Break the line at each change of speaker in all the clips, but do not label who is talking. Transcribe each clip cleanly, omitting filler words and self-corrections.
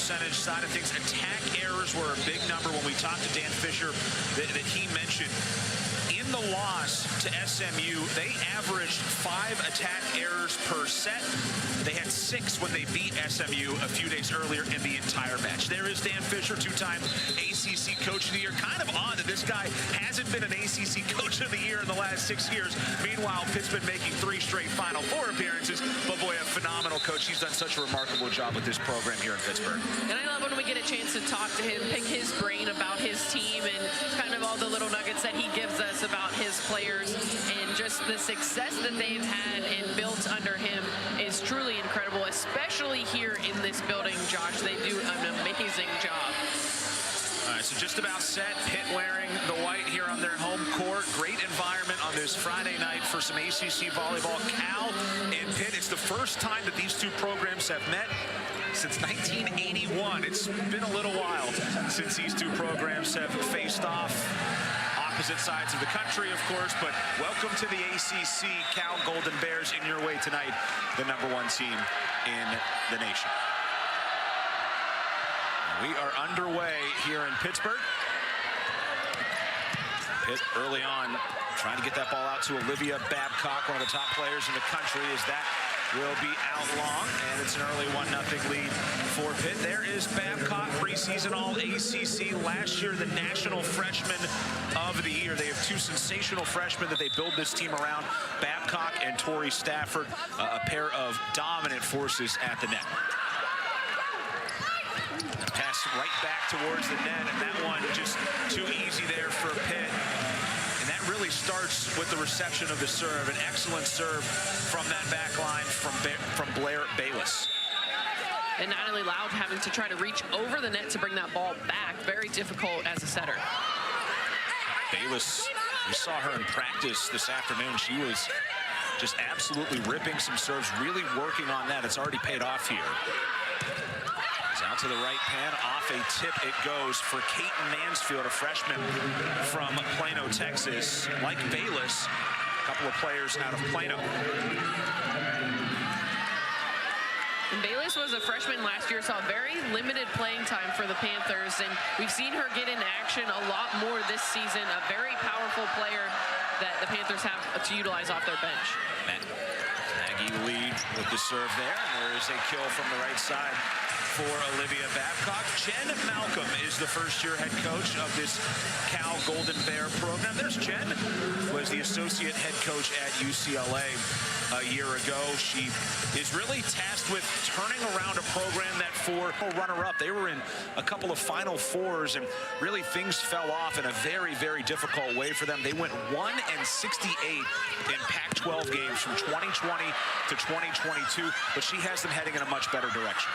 percentage side of things, attack errors were a big number when we talked to Dan Fisher that he mentioned. In the loss to SMU, they averaged 5 attack errors per set. They had 6 when they beat SMU a few days earlier in the entire match. There is Dan Fisher, 2-time ACC Coach of the Year. Kind of odd that this guy hasn't been an ACC Coach of the Year in the last 6 years. Meanwhile, Pitt's been making 3 straight Final Four appearances. But boy, a phenomenal coach. He's done such a remarkable job with this program here in Pittsburgh.
And I love when we get a chance to talk to him, pick his brain about his team and kind of all the little nuggets that he gives us about his players, and just the success that they've had and built under him is truly incredible, especially here in this building, Josh. They do an amazing job.
All right, so just about set. Pitt wearing the white here on their home court. Great environment on this Friday night for some ACC volleyball. Cal and Pitt, it's the first time that these two programs have met since 1981. It's been a little while since these two programs have faced off. Opposite sides of the country, of course, but welcome to the ACC. Cal Golden Bears in your way tonight, the #1 team in the nation. We are underway here in Pittsburgh. Pitt early on trying to get that ball out to Olivia Babcock, one of the top players in the country, as that will be out long, and it's an early 1-0 lead for Pitt. There is Babcock, preseason All-ACC last year, the National Freshman of the Year. They have 2 sensational freshmen that they build this team around, Babcock and Tori Stafford, a pair of dominant forces at the net. Pass right back towards the net, and that one just too easy there for Pitt. That really starts with the reception of the serve. An excellent serve from that back line from Blair Bayless.
And Natalie Loud having to try to reach over the net to bring that ball back. Very difficult as a setter.
Bayless, we saw her in practice this afternoon. She was just absolutely ripping some serves, really working on that. It's already paid off here. Out to the right pan, off a tip it goes for Kaiten Mansfield, a freshman from Plano, Texas. Like Bayless, a couple of players out of Plano.
And Bayless was a freshman last year, saw very limited playing time for the Panthers, and we've seen her get into action a lot more this season. A very powerful player that the Panthers have to utilize off their bench.
Maggie lead with the serve there, and there is a kill from the right side for Olivia Babcock. Jen Malcolm is the first-year head coach of this Cal Golden Bear program. There's Jen, was the associate head coach at UCLA a year ago. She is really tasked with turning around a program that for a runner-up, they were in a couple of Final Fours, and really things fell off in a very, very difficult way for them. They went 1-68 in Pac-12 games from 2020 to 2022, but she has them heading in a much better direction.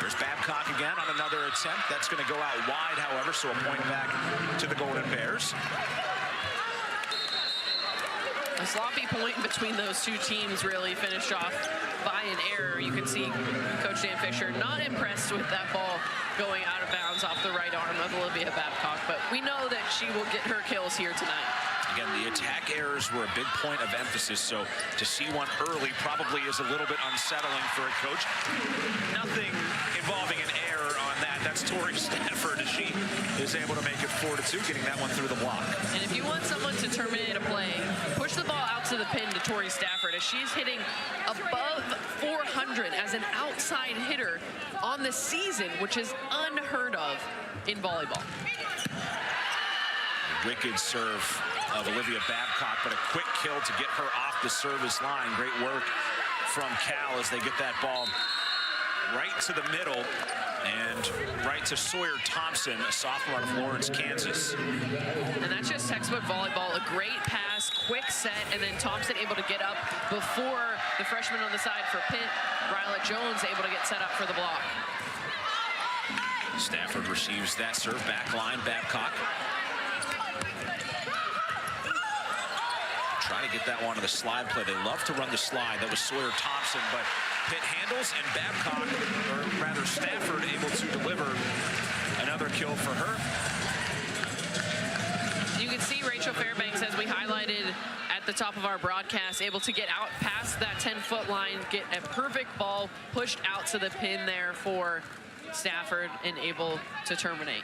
There's Babcock again on another attempt. That's going to go out wide, however, so a point back to the Golden Bears.
A sloppy point between those two teams really finished off by an error. You can see Coach Dan Fisher not impressed with that ball going out of bounds off the right arm of Olivia Babcock, but we know that she will get her kills here tonight.
Again, the attack errors were a big point of emphasis, so to see one early probably is a little bit unsettling for a coach. Nothing involving an error on that. That's Tori Stafford as she is able to make it 4-2, getting that one through the block.
And if you want someone to terminate a play, push the ball out to the pin to Tori Stafford, as she's hitting above 400 as an outside hitter on the season, which is unheard of in volleyball.
Wicked serve of Olivia Babcock, but a quick kill to get her off the service line. Great work from Cal as they get that ball right to the middle and right to Sawyer Thompson, a sophomore out of Lawrence, Kansas.
And that's just textbook volleyball. A great pass, quick set, and then Thompson able to get up before the freshman on the side for Pitt. Ryla Jones able to get set up for the block.
Stafford receives that serve, back line, Babcock. Try to get that one to the slide play. They love to run the slide. That was Sawyer Thompson, but Pitt handles, and Babcock, or rather Stafford, able to deliver another kill for her.
You can see Rachel Fairbanks, as we highlighted at the top of our broadcast, able to get out past that 10-foot line, get a perfect ball pushed out to the pin there for Stafford, and able to terminate.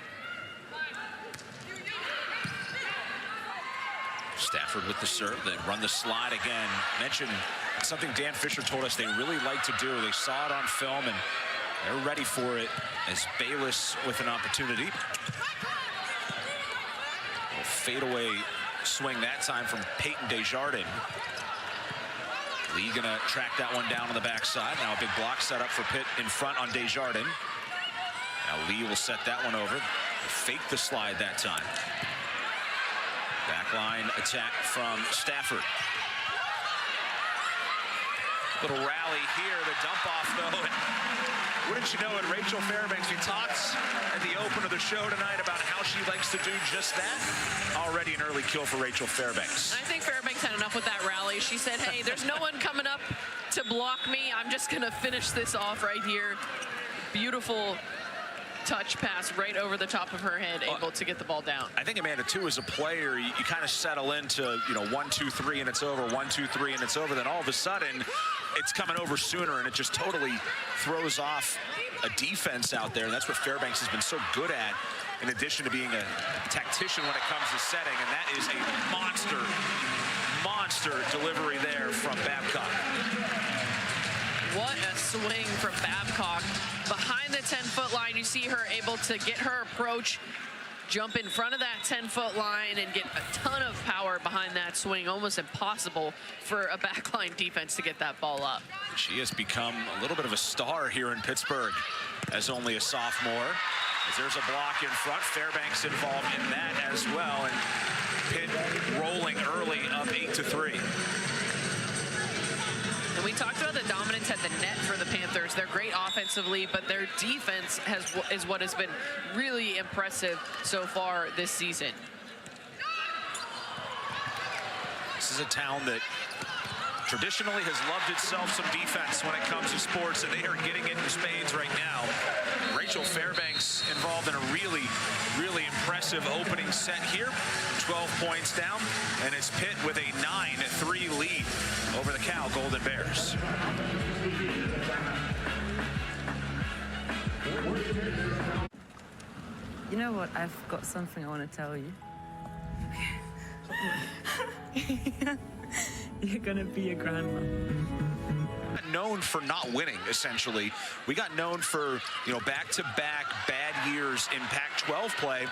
Stafford with the serve, then run the slide again. Mentioned something Dan Fisher told us they really like to do. They saw it on film and they're ready for it, as Bayless with an opportunity. A fadeaway swing that time from Peyton Desjardins. Lee gonna track that one down on the backside. Now a big block set up for Pitt in front on Desjardins. Now Lee will set that one over. Fake the slide that time. Backline attack from Stafford. Little rally here, the dump off though. And wouldn't you know it, Rachel Fairbanks, we talked at the open of the show tonight about how she likes to do just that. Already an early kill for Rachel Fairbanks.
I think Fairbanks had enough with that rally. She said, hey, there's no one coming up to block me. I'm just gonna finish this off right here. Beautiful touch pass right over the top of her head, able to get the ball down.
I think, Amanda, too, as a player, you kind of settle into, 1, 2, 3, and it's over, 1, 2, 3, and it's over. Then all of a sudden, it's coming over sooner, and it just totally throws off a defense out there. And that's what Fairbanks has been so good at, in addition to being a tactician when it comes to setting. And that is a monster delivery there from Babcock.
What a swing from Babcock. Behind the 10-foot line, you see her able to get her approach, jump in front of that 10-foot line, and get a ton of power behind that swing. Almost impossible for a backline defense to get that ball up.
She has become a little bit of a star here in Pittsburgh as only a sophomore. As there's a block in front, Fairbanks involved in that as well, and Pitt rolling early up 8-3.
And we talked about the dominance at the net for the Panthers. They're great offensively, but their defense is what has been really impressive so far this season.
This is a town that traditionally has loved itself some defense when it comes to sports, and they are getting it in spades right now. Rachel Fairbanks involved in a really impressive opening set here. 12 points down, and it's Pitt with a 9-3 lead over the Cal Golden Bears.
You know what? I've got something I want to tell you. You're gonna be a grandma.
Known for not winning, essentially. We got known for, back-to-back bad years in Pac-12 play,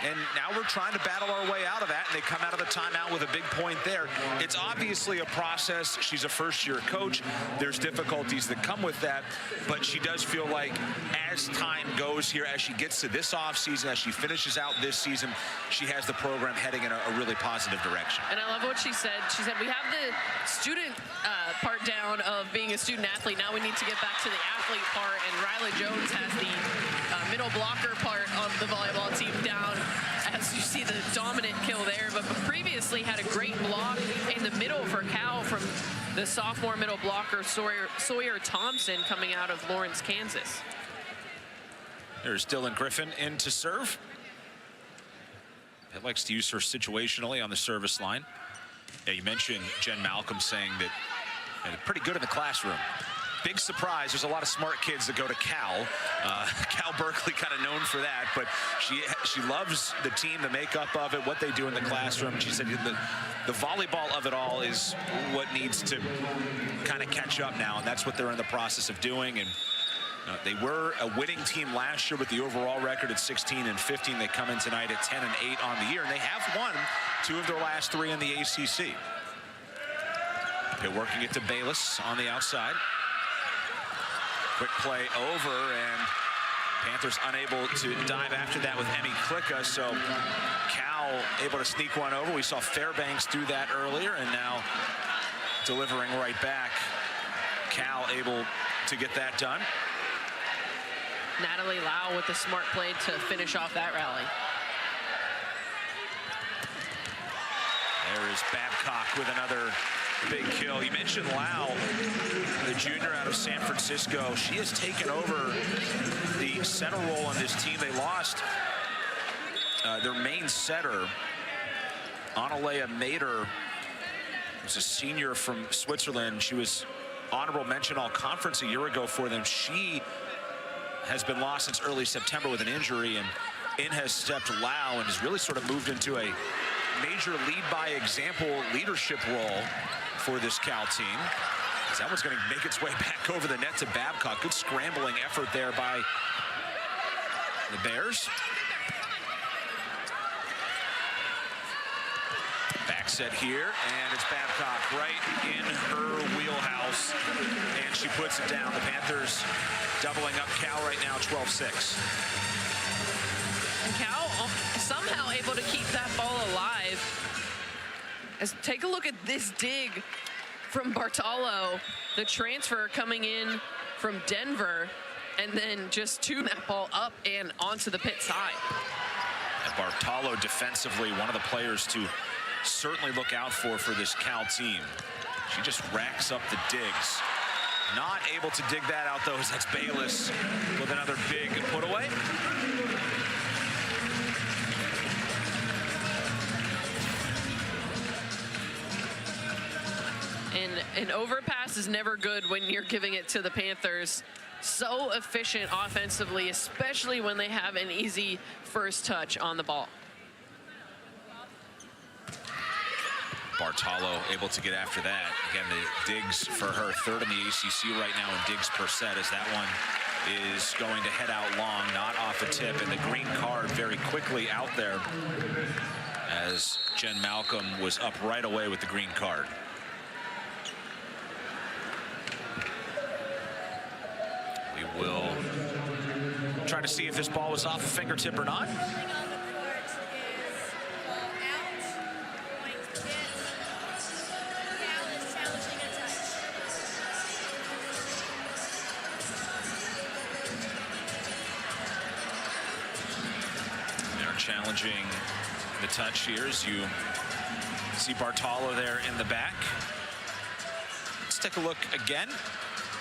and now we're trying to battle our way out of that, and they come out of the timeout with a big point there. It's obviously a process. She's a first-year coach. There's difficulties that come with that, but she does feel like as time goes here, as she gets to this offseason, as she finishes out this season, she has the program heading in a really positive direction.
And I love what she said. She said, we have the student part down of being a student athlete. Now we need to get back to the athlete part, and Riley Jones has the middle blocker part of the volleyball team down, as you see the dominant kill there, but previously had a great block in the middle for Cal from the sophomore middle blocker Sawyer Thompson, coming out of Lawrence, Kansas.
There's Dylan Griffin in to serve. It likes to use her situationally on the service line. Yeah, you mentioned Jen Malcolm saying that they're pretty good in the classroom. Big surprise. There's a lot of smart kids that go to Cal. Cal Berkeley kind of known for that, but she loves the team, the makeup of it, what they do in the classroom. She said the volleyball of it all is what needs to kind of catch up now, and that's what they're in the process of doing. And they were a winning team last year with the overall record at 16-15. They come in tonight at 10-8 on the year, and they have won 2 of their last 3 in the ACC. They're working it to Bayless on the outside. Quick play over, and Panthers unable to dive after that with Emmy Klicka, so Cal able to sneak one over. We saw Fairbanks do that earlier, and now delivering right back. Cal able to get that done.
Natalie Lau with the smart play to finish off that rally.
There is Babcock with another big kill. You mentioned Lau, the junior out of San Francisco. She has taken over the center role on this team. They lost their main setter, Analea Mater, who's a senior from Switzerland. She was honorable mention all conference a year ago for them. She has been lost since early September with an injury, and in has stepped Lau and has really sort of moved into a major lead by example leadership role for this Cal team. That one's going to make its way back over the net to Babcock. Good scrambling effort there by the Bears. Back set here, and it's Babcock right in her wheelhouse, and she puts it down. The Panthers doubling up Cal right now, 12-6.
And Cal somehow able to keep that ball alive. As take a look at this dig from Bartolo, the transfer coming in from Denver, and then just tune that ball up and onto the pit side.
And Bartolo defensively, one of the players to certainly look out for this Cal team. She just racks up the digs. Not able to dig that out though, as that's Bayless with another big put away.
And an overpass is never good when you're giving it to the Panthers. So efficient offensively, especially when they have an easy first touch on the ball.
Bartolo able to get after that. Again, the digs for her, third in the ACC right now in digs per set, as that one is going to head out long, not off a tip, and the green card very quickly out there as Jen Malcolm was up right away with the green card. We will try to see if this ball was off a fingertip or not. Challenging the touch here as you see Bartolo there in the back. Let's take a look again.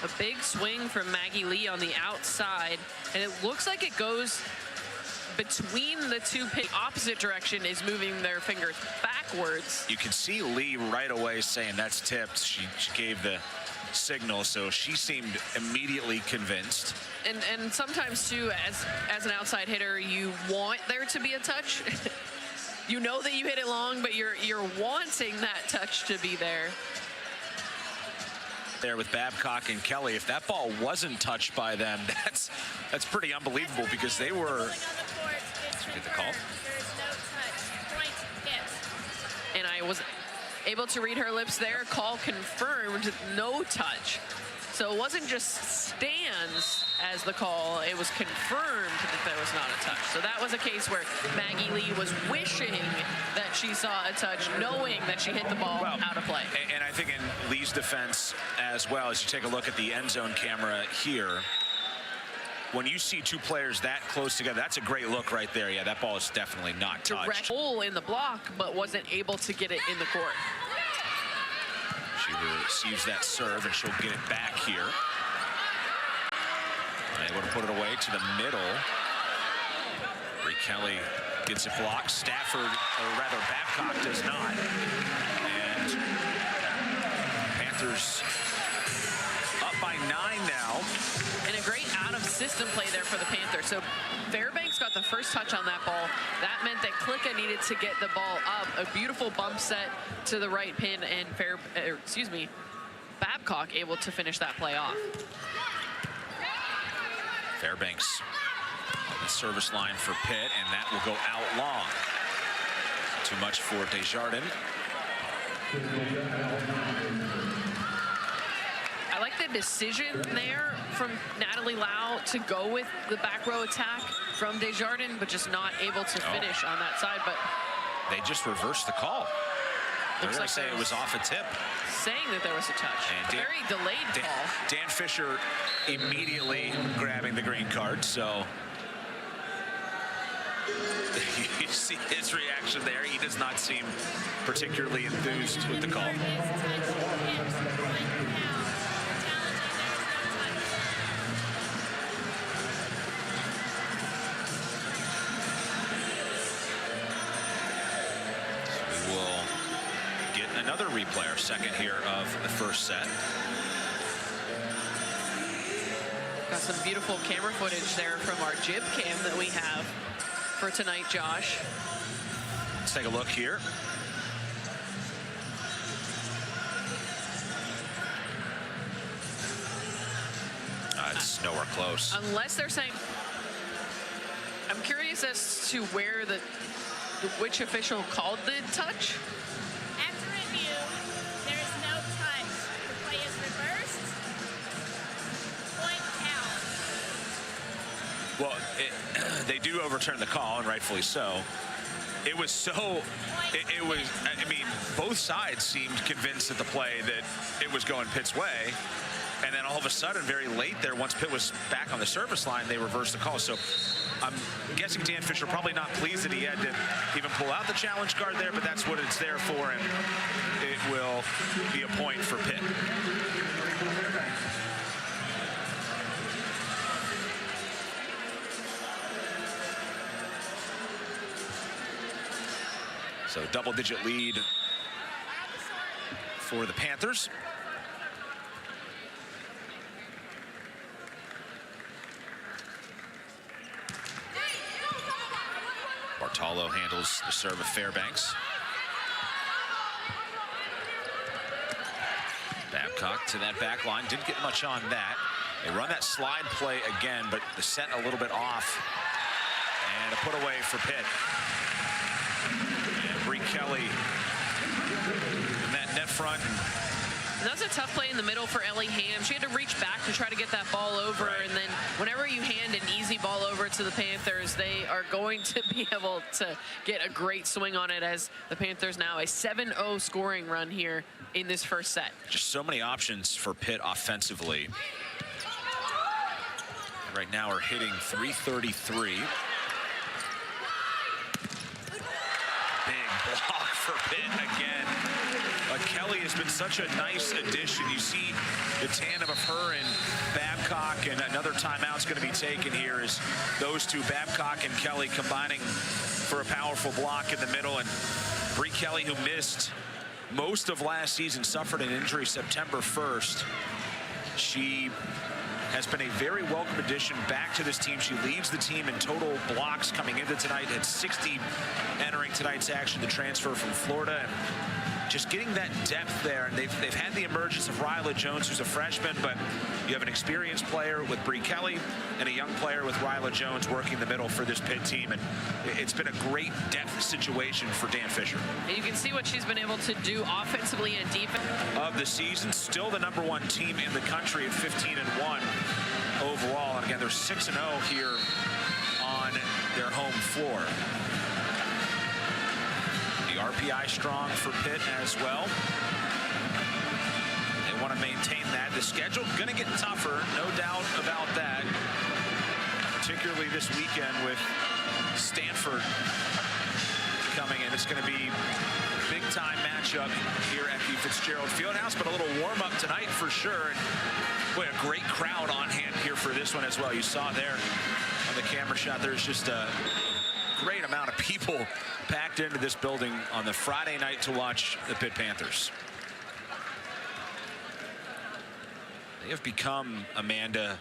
A big swing from Maggie Lee on the outside, and it looks like it goes between the two pins. Opposite direction is moving their fingers backwards.
You can see Lee right away saying that's tipped. She gave the signal, so she seemed immediately convinced.
And sometimes too, as an outside hitter, you want there to be a touch. You know that you hit it long, but you're wanting that touch to be there.
There with Babcock and Kelly, if that ball wasn't touched by them, that's pretty unbelievable, because they were. Let's get the call.
And I was able to read her lips there. Call confirmed, no touch. So it wasn't just stands as the call, it was confirmed that there was not a touch. So that was a case where Maggie Lee was wishing that she saw a touch, knowing that she hit the ball out of play.
And I think in Lee's defense as well, as you take a look at the end zone camera here, when you see two players that close together, that's a great look right there. Yeah, that ball is definitely not touched.
Direct hole in the block, but wasn't able to get it in the court.
She receives that serve, and she'll get it back here. Able to put it away to the middle. Bree Kelly gets it blocked. Stafford, or rather Babcock, does not. And Panthers up by 9 now.
And a great out-of-system play there for the Panthers. So Fairbanks got the first touch on that ball. That meant that Klicka needed to get the ball up. A beautiful bump set to the right pin, and Babcock able to finish that play off.
Fairbanks on the service line for Pitt, and that will go out long. Too much for Desjardins.
I like the decision there from Natalie Lau to go with the back row attack from Desjardins, but just not able to finish on that side. But
they just reversed the call. They're going to say it was off a tip.
Saying that there was a touch. And very delayed call.
Dan Fisher immediately grabbing the green card, so you see his reaction there. He does not seem particularly enthused with the call. Another replay, our second here of the first set.
Got some beautiful camera footage there from our jib cam that we have for tonight, Josh.
Let's take a look here. It's nowhere close.
Unless they're saying, I'm curious as to where which official called the touch.
After review, there is no touch. The play is reversed. Point count.
Well, they do overturn the call, and rightfully so. It was so, it was, I mean, both sides seemed convinced at the play that it was going Pitt's way. And then all of a sudden, very late there, once Pitt was back on the service line, they reversed the call. So I'm guessing Dan Fisher probably not pleased that he had to even pull out the challenge card there, but that's what it's there for, and it will be a point for Pitt. So double-digit lead for the Panthers. Bartolo handles the serve of Fairbanks. Babcock to that back line. Didn't get much on that. They run that slide play again, but the set a little bit off. And a put away for Pitt. And Bree Kelly in that net front.
And that was a tough play in the middle for Ellie Ham. She had to reach back to try to get that ball over.
Right.
And then whenever you hand an easy ball over to the Panthers, they are going to be able to get a great swing on it, as the Panthers now a 7-0 scoring run here in this first set.
Just so many options for Pitt offensively. Right now are hitting .333. Big block for Pitt again. Kelly has been such a nice addition. You see the tandem of her and Babcock, and another timeout's going to be taken here as those two, Babcock and Kelly, combining for a powerful block in the middle. And Bree Kelly, who missed most of last season, suffered an injury September 1st. She has been a very welcome addition back to this team. She leads the team in total blocks coming into tonight, had 60 entering tonight's action, the transfer from Florida. And just getting that depth there, and they've had the emergence of Ryla Jones, who's a freshman, but you have an experienced player with Bree Kelly and a young player with Ryla Jones working the middle for this Pitt team, and it's been a great depth situation for Dan Fisher.
And you can see what she's been able to do offensively and defense.
Of the season, still the #1 team in the country at 15-1 overall, and again, they're 6-0 here on their home floor. RPI strong for Pitt as well. They want to maintain that. The schedule going to get tougher, no doubt about that. Particularly this weekend with Stanford coming in. It's going to be a big-time matchup here at the Fitzgerald Fieldhouse, but a little warm-up tonight for sure. And boy, a great crowd on hand here for this one as well. You saw there on the camera shot, there's just a great amount of people packed into this building on the Friday night to watch the Pitt Panthers. They have become, Amanda,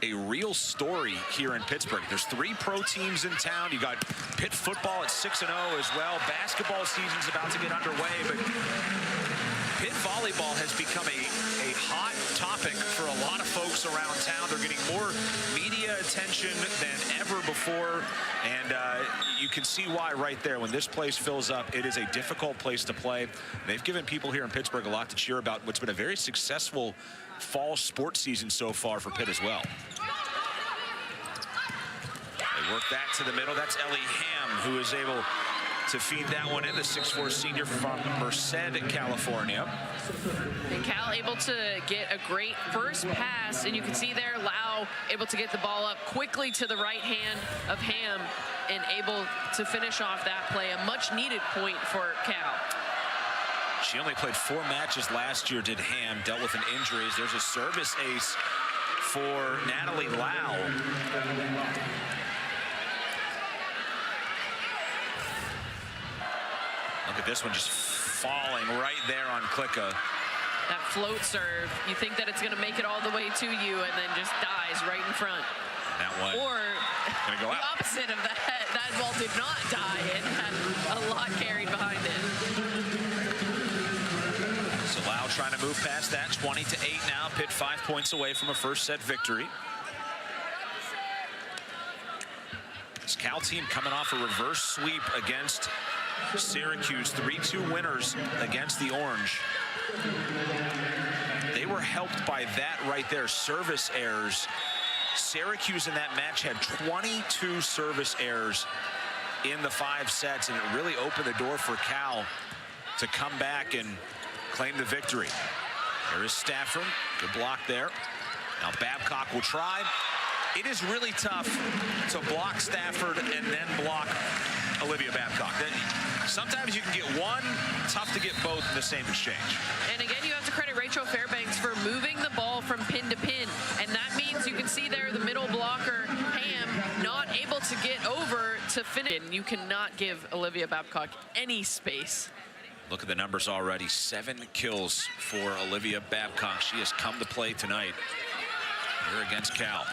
a real story here in Pittsburgh. There's 3 pro teams in town. You got Pitt football at 6-0 as well. Basketball season's about to get underway, but Pitt volleyball has become a hot topic for a lot of folks around town. They're getting more media attention than ever before, and you can see why right there. When this place fills up, it is a difficult place to play. They've given people here in Pittsburgh a lot to cheer about what's been a very successful fall sports season so far for Pitt as well. They work that to the middle. That's Ellie Ham, who is able to feed that one in, the 6'4" senior from Merced, California.
And Cal able to get a great first pass, and you can see there Lau able to get the ball up quickly to the right hand of Ham and able to finish off that play. A much needed point for Cal.
She only played 4 matches last year, did Ham, dealt with an injury. There's a service ace for Natalie Lau. Look at this one, just falling right there on Klicka.
That float serve, you think that it's going to make it all the way to you and then just dies right in front.
That one
Or
gonna go
the
out.
opposite of that. That ball did not die and had a lot carried behind it.
So Lau trying to move past that. 20-8 now. Pitt 5 points away from a first set victory. This Cal team coming off a reverse sweep against Syracuse. 3-2 winners against the Orange. They were helped by that right there. Service errors. Syracuse in that match had 22 service errors in the 5 sets, and it really opened the door for Cal to come back and claim the victory. There is Stafford. Good block there. Now Babcock will try. It is really tough to block Stafford and then block Olivia Babcock. Sometimes you can get one, tough to get both in the same exchange.
And again, you have to credit Rachel Fairbanks for moving the ball from pin to pin. And that means you can see there the middle blocker, Ham, not able to get over to finish. And you cannot give Olivia Babcock any space.
Look at the numbers already. 7 kills for Olivia Babcock. She has come to play tonight here against Cal.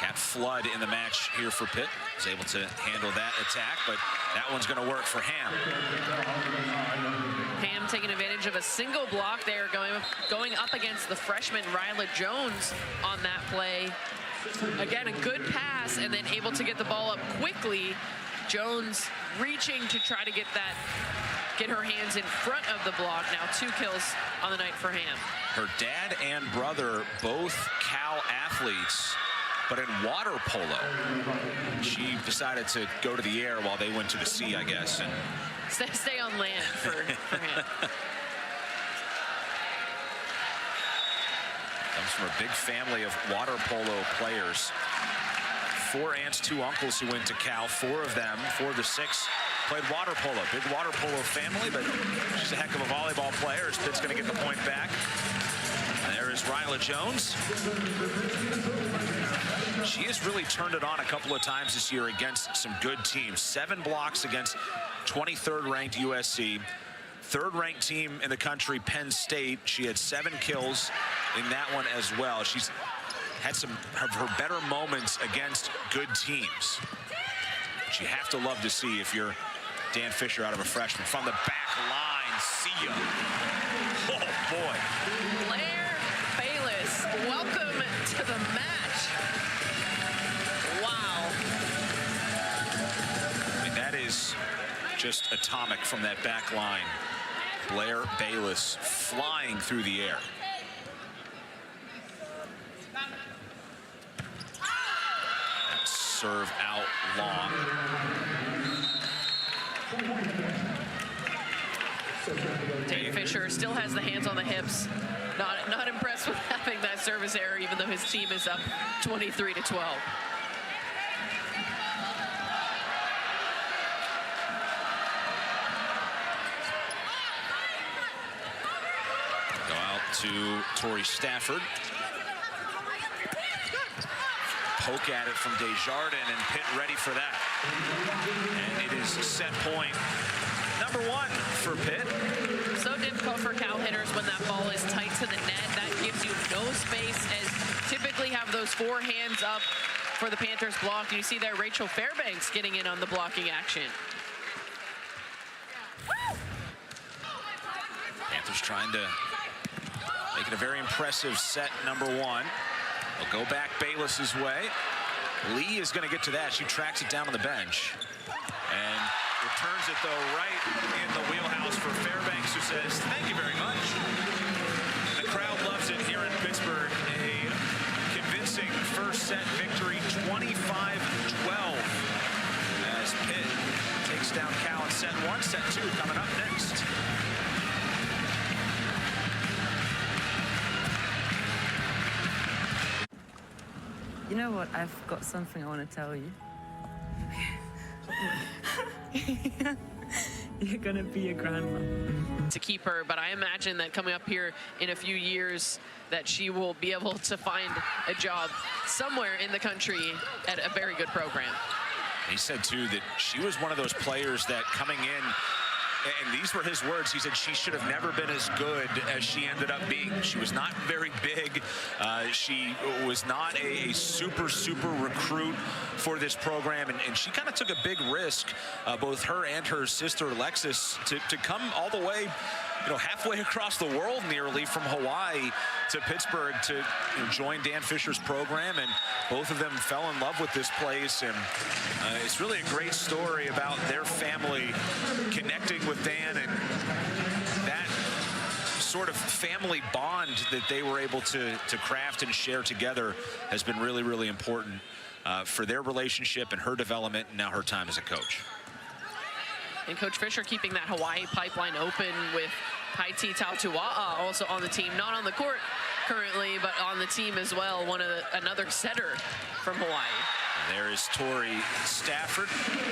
Cat Flood in the match here for Pitt. Was able to handle that attack, but that one's going to work for Ham.
Ham taking advantage of a single block there, going up against the freshman Ryla Jones on that play. Again, a good pass, and then able to get the ball up quickly. Jones reaching to try to get her hands in front of the block. Now 2 kills on the night for Ham.
Her dad and brother, both Cal athletes, but in water polo. She decided to go to the air while they went to the sea, I guess. And
stay on land for Ham.
Comes from a big family of water polo players. 4 aunts, 2 uncles who went to Cal. 4 of them, 4 of the 6, played water polo. Big water polo family, but she's a heck of a volleyball player. Pitt's going to get the point back. And there is Ryla Jones. She has really turned it on a couple of times this year against some good teams. 7 blocks against 23rd ranked USC. 3rd ranked team in the country, Penn State. She had 7 kills in that one as well. She's had some of her better moments against good teams. Which you have to love to see if you're Dan Fisher out of a freshman. From the back line, see ya. Oh, boy.
Blair Bayless, welcome to the match. Wow.
I mean, that is just atomic from that back line. Blair Bayless flying through the air. That serve out long.
Dave Fisher still has the hands on the hips. Not impressed with having that service error, even though his team is up 23-12.
Go out to Tori Stafford. Poke at it from Desjardins, and Pitt ready for that. And it is set point number 1 for Pitt.
So difficult for Cal hitters when that ball is tight to the net. That gives you no space, as typically have those 4 hands up for the Panthers blocked. You see there Rachel Fairbanks getting in on the blocking action.
Panthers trying to make it a very impressive set number 1. They'll go back Bayless's way. Lee is going to get to that. She tracks it down on the bench. And returns it, though, right in the wheelhouse for Fairbanks, who says, thank you very much. The crowd loves it here in Pittsburgh. A convincing first set victory, 25-12. As Pitt takes down Cal in set 1. Set 2 coming up next.
You know what? I've got something I want to tell you. You're gonna be a grandma.
To keep her, but I imagine that coming up here in a few years that she will be able to find a job somewhere in the country at a very good program.
He said, too, that she was one of those players that coming in, and these were his words, he said she should have never been as good as she ended up being. She was not very big. She was not a super recruit for this program, and she kind of took a big risk, both her and her sister Alexis, to come all the way, halfway across the world nearly from Hawaii to Pittsburgh to join Dan Fisher's program, and both of them fell in love with this place. And it's really a great story about their family connecting with Dan, and that sort of family bond that they were able to craft and share together has been really important for their relationship and her development, and now her time as a coach.
And Coach Fisher keeping that Hawaii pipeline open with Haiti Tautua'a also on the team, not on the court currently, but on the team as well, another setter from Hawaii.
There is Tori Stafford.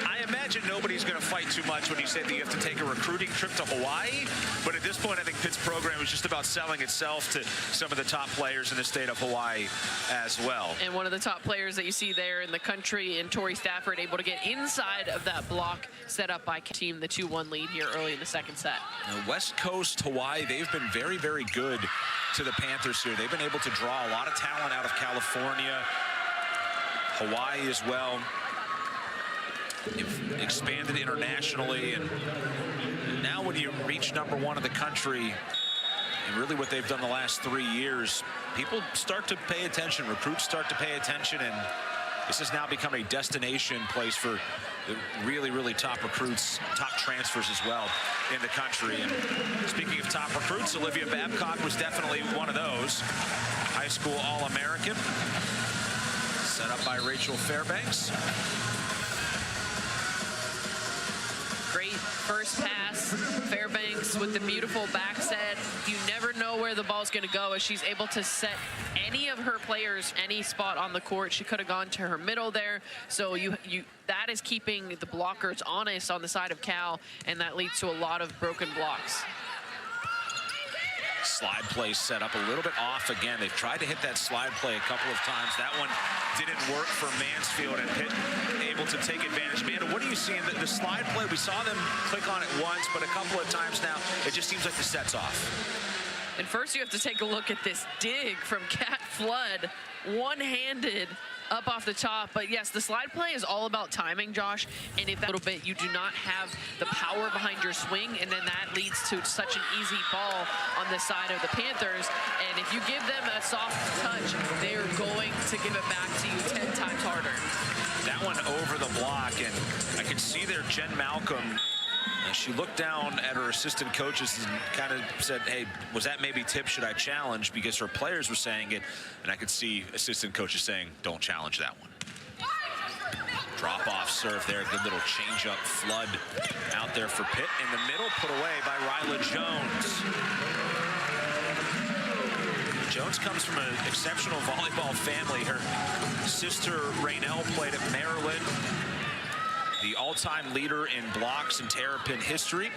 I imagine nobody's going to fight too much when you say that you have to take a recruiting trip to Hawaii, but at this point I think Pitt's program is just about selling itself to some of the top players in the state of Hawaii as well.
And one of the top players that you see there in the country, and Tori Stafford, able to get inside of that block set up by team, the 2-1 lead here early in the second set.
Now, West Coast Hawaii, they've been very good to the Panthers here. They've been able to draw a lot of talent out of California, Hawaii as well. They've expanded internationally, and now when you reach #1 in the country, and really what they've done the last 3 years, people start to pay attention, recruits start to pay attention, and this has now become a destination place for the really top recruits, top transfers as well in the country. And speaking of top recruits, Olivia Babcock was definitely one of those. High school All-American, set up by Rachel Fairbanks.
Great first pass. Fairbanks with the beautiful back set. You never know where the ball's going to go as she's able to set any of her players any spot on the court. She could have gone to her middle there. So that is keeping the blockers honest on the side of Cal, and that leads to a lot of broken blocks.
Slide play set up a little bit off again. They've tried to hit that slide play a couple of times. That one didn't work for Mansfield, and Pitt able to take advantage. Amanda, what are you seeing? The slide play, we saw them click on it once, but a couple of times now, it just seems like the set's off.
And first you have to take a look at this dig from Kat Flood, one-handed up off the top. But yes, the slide play is all about timing, Josh, and if that little bit you do not have the power behind your swing, and then that leads to such an easy ball on the side of the Panthers. And if you give them a soft touch, they're going to give it back to you 10 times harder.
That one over the block, and I can see there Jen Malcolm, she looked down at her assistant coaches and kind of said, hey, was that maybe tip? Should I challenge? Because her players were saying it, and I could see assistant coaches saying, don't challenge that one. Drop off serve there, good little change up Flood out there for Pitt. In the middle, put away by Ryla Jones. Jones comes from an exceptional volleyball family. Her sister Raynell played at Maryland. The all-time leader in blocks in Terrapin history.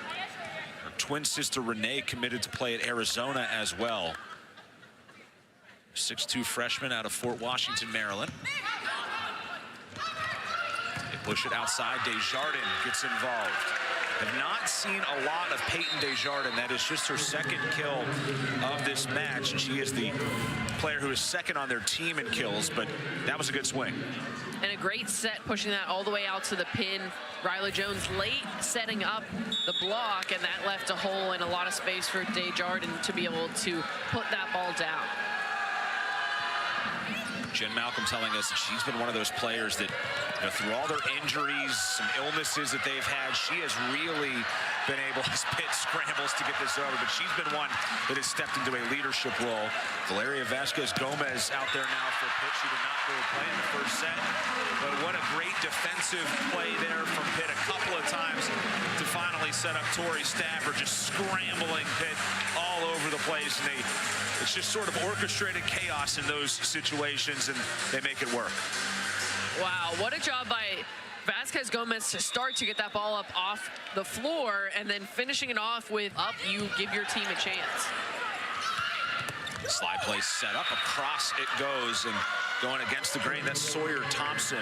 Her twin sister Renee committed to play at Arizona as well. 6'2" freshman out of Fort Washington, Maryland. They push it outside. Desjardins gets involved. Have not seen a lot of Peyton Desjardins. That is just her second kill of this match, and she is the player who is second on their team in kills, but that was a good swing.
And a great set, pushing that all the way out to the pin. Ryla Jones late setting up the block, and that left a hole and a lot of space for Desjardins to be able to put that ball down.
Jen Malcolm telling us that she's been one of those players that, through all their injuries, some illnesses that they've had, she has really been able, as Pitt scrambles to get this over, but she's been one that has stepped into a leadership role. Valeria Vasquez-Gomez out there now for Pitt. She did not really play in the first set, but what a great defensive play there from Pitt a couple of times to finally set up Tori Stafford, just scrambling Pitt all over the place, and it's just sort of orchestrated chaos in those situations, and they make it work.
Wow, what a job by Vasquez-Gomez to start to get that ball up off the floor, and then finishing it off with up, you give your team a chance.
Slide play set up, across it goes, and going against the grain, that's Sawyer Thompson.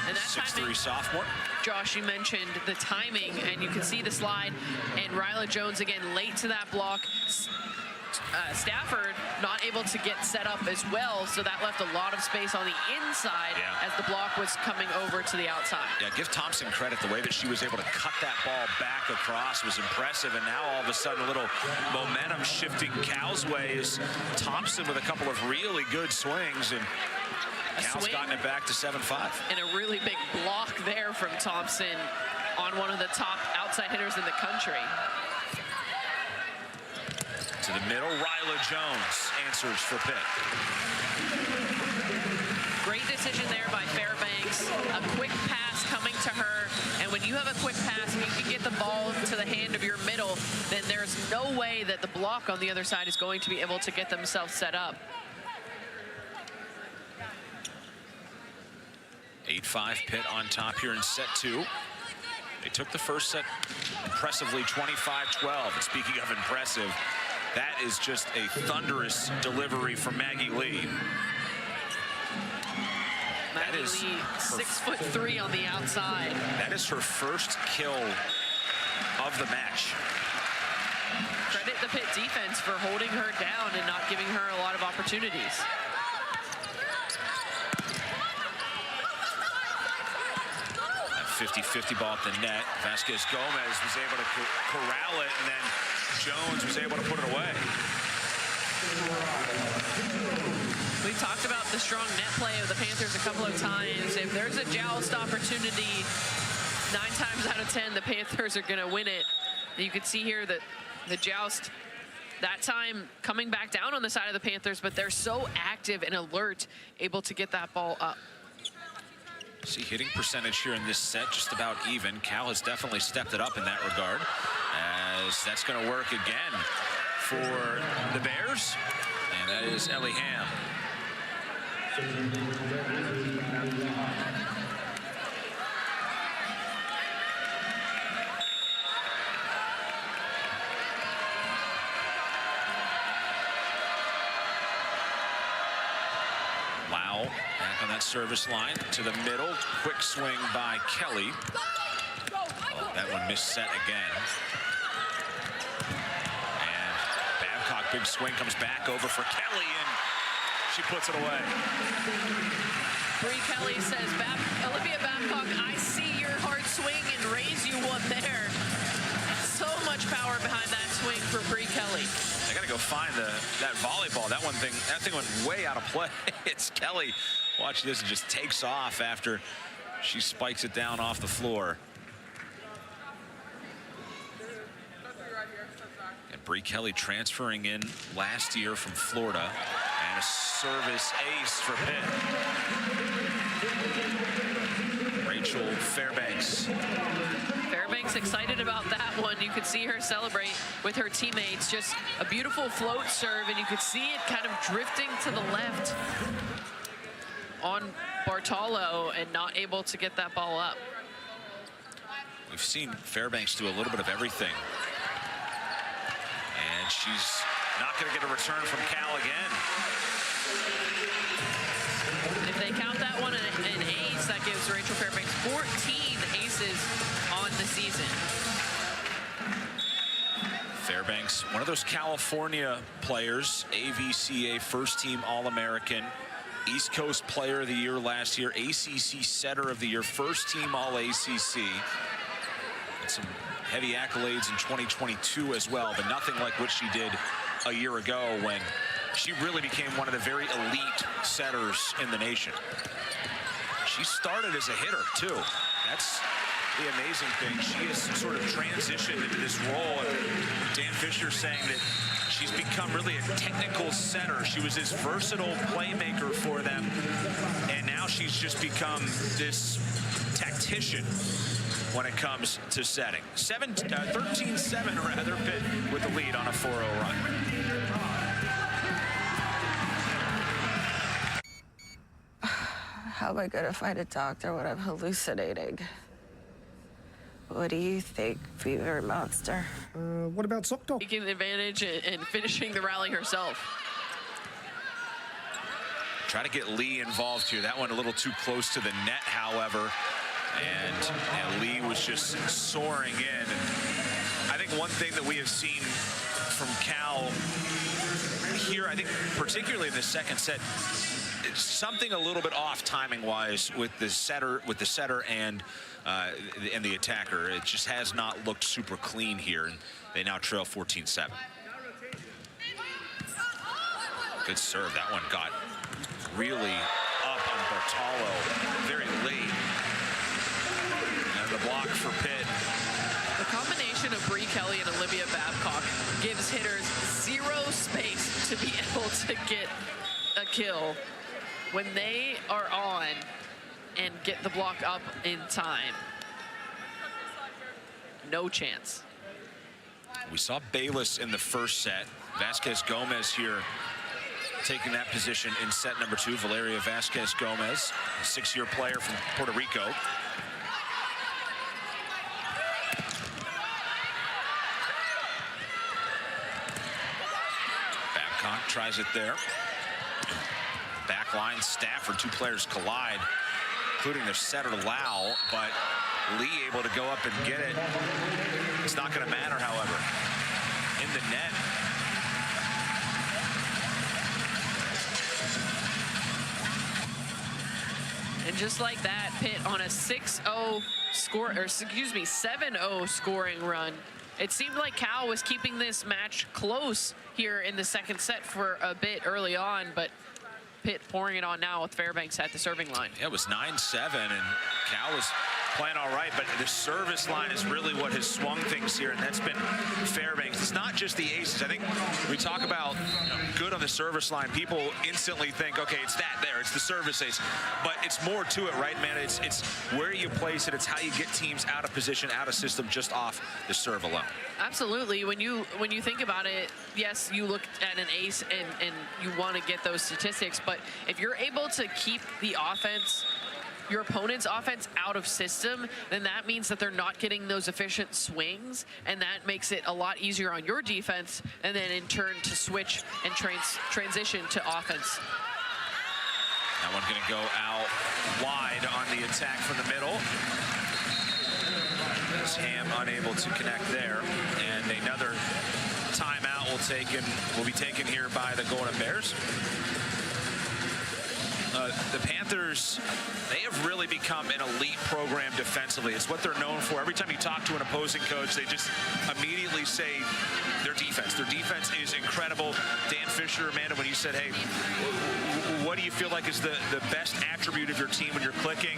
And that
6'3" sophomore.
Josh, you mentioned the timing, and you can see the slide, and Ryla Jones again late to that block. Stafford not able to get set up as well, so that left a lot of space on the inside as the block was coming over to the outside.
Yeah, give Thompson credit. The way that she was able to cut that ball back across was impressive, and now all of a sudden a little momentum shifting Cal's way is Thompson with a couple of really good swings, and Cal's gotten it back to 7-5.
And a really big block there from Thompson on one of the top outside hitters in the country.
To the middle, Ryla Jones answers for Pitt.
Great decision there by Fairbanks. A quick pass coming to her, and when you have a quick pass and you can get the ball to the hand of your middle, then there's no way that the block on the other side is going to be able to get themselves set up.
8-5 Pitt on top here in set 2. They took the first set impressively 25-12. And speaking of impressive, that is just a thunderous delivery from Maggie Lee.
Maggie Lee, 6'3" on the outside.
That is her first kill of the match.
Credit the Pitt defense for holding her down and not giving her a lot of opportunities.
That 50-50 ball at the net. Vasquez Gomez was able to corral it, and then Jones was able to put it away.
We talked about the strong net play of the Panthers a couple of times. If there's a joust opportunity, 9 times out of 10, the Panthers are going to win it. You can see here that the joust, that time coming back down on the side of the Panthers, but they're so active and alert, able to get that ball up.
See, hitting percentage here in this set, just about even. Cal has definitely stepped it up in that regard, as that's going to work again for the Bears, and that is Ellie Ham. Lau back on that service line to the middle. Quick swing by Kelly. Oh, that one missed set again. And Babcock, big swing, comes back over for Kelly, and she puts it away.
Bree Kelly says, Olivia Babcock, I see your hard swing and raise you one there. So much power behind that swing for Bree Kelly.
I gotta go find that volleyball. That thing went way out of play. It's Kelly. Watch this, it just takes off after she spikes it down off the floor. And Bree Kelly transferring in last year from Florida, and a service ace for Pitt. Rachel Fairbanks.
Fairbanks excited about that one. You could see her celebrate with her teammates. Just a beautiful float serve, and you could see it kind of drifting to the left on Bartolo and not able to get that ball up.
We've seen Fairbanks do a little bit of everything. And she's not going to get a return from Cal again.
If they count that one an ace, that gives Rachel Fairbanks 14 aces on the season.
Fairbanks, one of those California players, AVCA first team All-American, East Coast Player of the Year last year, ACC Setter of the Year, first team All-ACC. And some heavy accolades in 2022 as well, but nothing like what she did a year ago when she really became one of the very elite setters in the nation. She started as a hitter too. That's the amazing thing. She has sort of transitioned into this role, and Dan Fisher saying that she's become really a technical setter. She was this versatile playmaker for them, and now she's just become this tactician when it comes to setting. 13-7 rather, Pitt with the lead on a 4-0 run.
How am I gonna find a doctor when I'm hallucinating? What do you think, Fever Monster?
What about Sock Dog?
Taking advantage and finishing the rally herself.
Try to get Lee involved here. That one a little too close to the net, however. And Lee was just soaring in. And I think one thing that we have seen from Cal here, I think particularly in the second set, it's something a little bit off timing-wise with the setter and the attacker. It just has not looked super clean here, and they now trail 14-7. Good serve. That one got really up on Bartolo very late. And the block for Pitt.
The combination of Bree Kelly and Olivia Babcock gives hitters zero space to be able to get a kill when they are on and get the block up in time. No chance.
We saw Bayless in the first set. Vasquez Gomez here taking that position in set number 2. Valeria Vasquez Gomez, a 6-year player from Puerto Rico. Babcock tries it there. Back line, Stafford, 2 players collide, including their setter Lau, but Lee able to go up and get it. It's not going to matter, however. In the net.
And just like that, Pitt on a 6-0 score, or excuse me, 7-0 scoring run. It seemed like Cal was keeping this match close here in the second set for a bit early on, but Pitt pouring it on now with Fairbanks at the serving line.
Yeah, it was 9-7, and Cal was playing all right, but the service line is really what has swung things here, and that's been Fairbanks. It's not just the aces. I think we talk about good on the service line. People instantly think, okay, it's that there, it's the service ace, but it's more to it, right, man? It's where you place it. It's how you get teams out of position, out of system, just off the serve alone.
Absolutely. When you think about it, yes, you look at an ace and you want to get those statistics, but if you're able to keep the offense, your opponent's offense, out of system, then that means that they're not getting those efficient swings, and that makes it a lot easier on your defense, and then in turn to switch and transition to offense.
That one's going to go out wide on the attack from the middle. As Ham unable to connect there, and another timeout will be taken here by the Golden Bears. The Panthers, they have really become an elite program defensively. It's what they're known for. Every time you talk to an opposing coach, they just immediately say their defense. Their defense is incredible. Dan Fisher, Amanda, when you said, hey, what do you feel like is the best attribute of your team when you're clicking?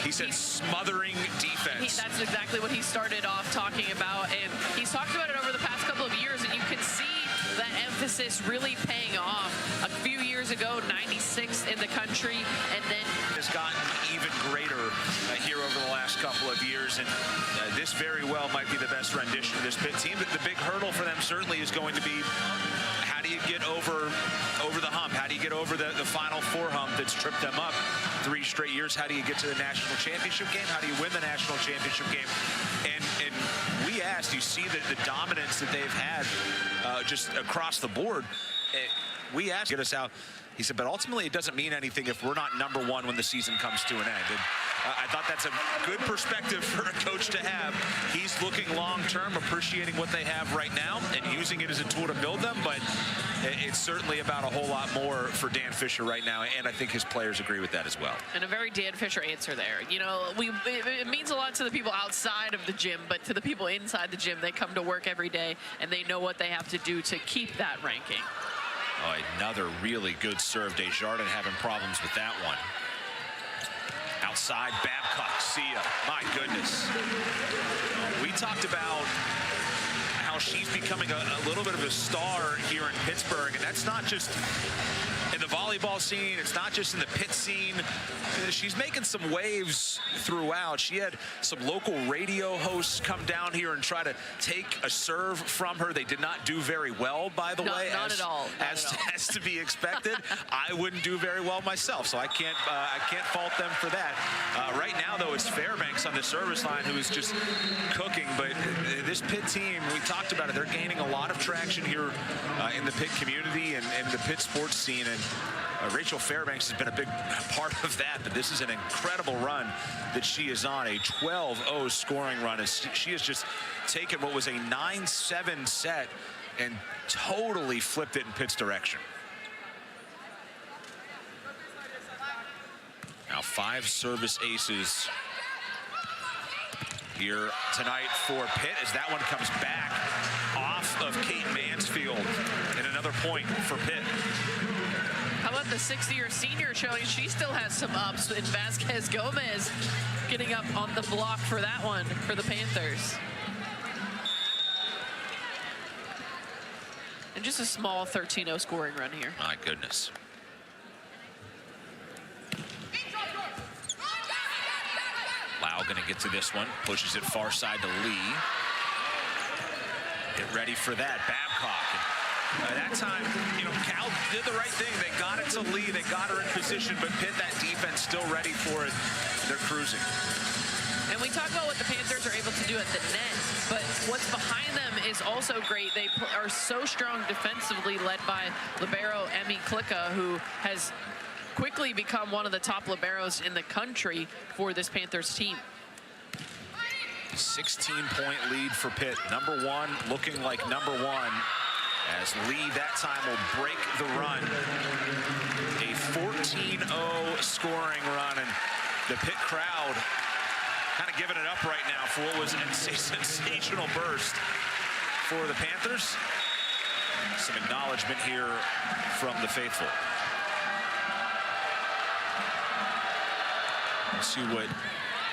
He said smothering defense.
That's exactly what he started off talking about, and he's talked about it over the past couple of years, and you can see that emphasis really paying off. A few years ago, 96th in the country, and then
has gotten even greater here over the last couple of years, and this very well might be the best rendition of this Pitt team. But the big hurdle for them certainly is going to be, how do you get over the hump? How do you get over the Final Four hump that's tripped them up 3 straight years? How do you get to the national championship game? How do you win the national championship game? And we asked, you see the dominance that they've had just across the board. We asked, get us out. He said, but ultimately it doesn't mean anything if we're not #1 when the season comes to an end. And I thought that's a good perspective for a coach to have. He's looking long-term, appreciating what they have right now and using it as a tool to build them, but it's certainly about a whole lot more for Dan Fisher right now, and I think his players agree with that as well.
And a very Dan Fisher answer there. You know, it means a lot to the people outside of the gym, but to the people inside the gym, they come to work every day, and they know what they have to do to keep that ranking.
Oh, another really good serve. Desjardins having problems with that one. Outside, Babcock, see ya. My goodness. We talked about how she's becoming a little bit of a star here in Pittsburgh, and that's not just in the volleyball. volleyball scene. It's not just in the Pitt scene. She's making some waves throughout. She had some local radio hosts come down here and try to take a serve from her. They did not do very well, by the way.
Not at all.
As to be expected. I wouldn't do very well myself, so I can't fault them for that. Right now, though, it's Fairbanks on the service line who is just cooking. But this Pitt team, we talked about it, they're gaining a lot of traction here in the Pitt community and the Pitt sports scene. And Rachel Fairbanks has been a big part of that, but this is an incredible run that she is on, a 12-0 scoring run. As she has just taken what was a 9-7 set and totally flipped it in Pitt's direction. Now 5 service aces here tonight for Pitt as that one comes back off of Kate Mansfield, and another point for Pitt.
How about the 60-year senior showing she still has some ups, and Vasquez Gomez getting up on the block for that one for the Panthers. And just a small 13-0 scoring run here.
My goodness. Lau going to get to this one, pushes it far side to Lee. Get ready for that, Babcock. And that time, you know, Cal did the right thing. They got it to Lee, they got her in position, but Pitt, that defense still ready for it. They're cruising.
And we talk about what the Panthers are able to do at the net, but what's behind them is also great. They are so strong defensively, led by libero Emmy Klicka, who has quickly become one of the top liberos in the country for this Panthers team.
16-point lead for Pitt. Number one looking like number one as Lee that time will break the run. A 14-0 scoring run, and the Pitt crowd kind of giving it up right now for what was a sensational burst for the Panthers. Some acknowledgement here from the faithful. Let's see what